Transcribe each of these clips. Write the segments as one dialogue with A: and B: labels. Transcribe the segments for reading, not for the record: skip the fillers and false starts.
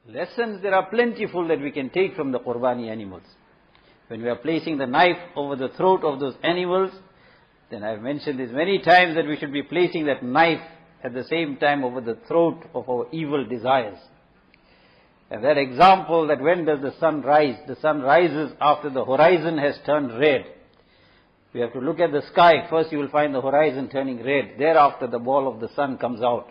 A: Lessons there are plentiful that we can take from the Qurbani animals. When we are placing the knife over the throat of those animals, then I have mentioned this many times that we should be placing that knife at the same time over the throat of our evil desires. And that example that when does the sun rise? The sun rises after the horizon has turned red. We have to look at the sky. First you will find the horizon turning red. Thereafter the ball of the sun comes out.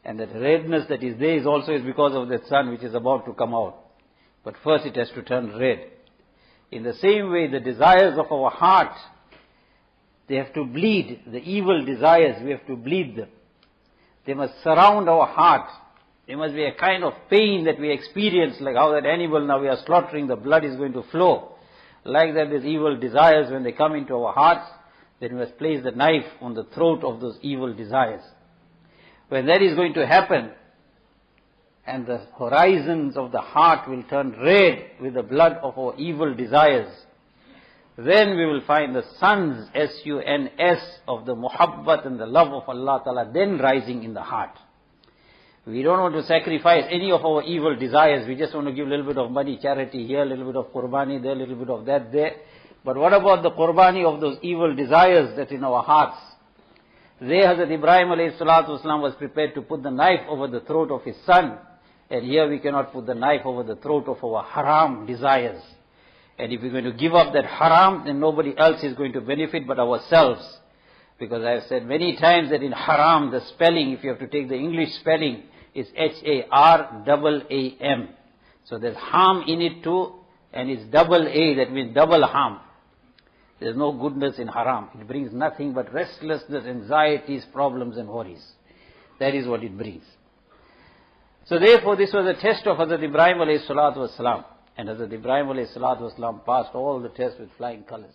A: And that redness that is there is also because of that sun which is about to come out. But first it has to turn red. In the same way, the desires of our heart, they have to bleed. The evil desires, we have to bleed them. They must surround our heart. There must be a kind of pain that we experience, like how that animal now we are slaughtering, the blood is going to flow. Like that, these evil desires, when they come into our hearts, then we must place the knife on the throat of those evil desires. When that is going to happen, and the horizons of the heart will turn red with the blood of our evil desires, then we will find the suns, S-U-N-S, of the muhabbat and the love of Allah Ta'ala then rising in the heart. We don't want to sacrifice any of our evil desires. We just want to give a little bit of money, charity here, a little bit of Qurbani there, a little bit of that there. But what about the Qurbani of those evil desires that in our hearts? There Hazrat Ibrahim alayhi salatu wasalam was prepared to put the knife over the throat of his son. And here we cannot put the knife over the throat of our haram desires. And if we're going to give up that haram, then nobody else is going to benefit but ourselves. Because I have said many times that in haram, the spelling, if you have to take the English spelling, is H-A-R-A-A-M. So there's harm in it too, and it's double A, that means double harm. There's no goodness in haram. It brings nothing but restlessness, anxieties, problems and worries. That is what it brings. So therefore this was a test of Hazrat Ibrahim alayhi salatu wasalam. And Hazrat Ibrahim alayhi salatu wasalam passed all the tests with flying colors.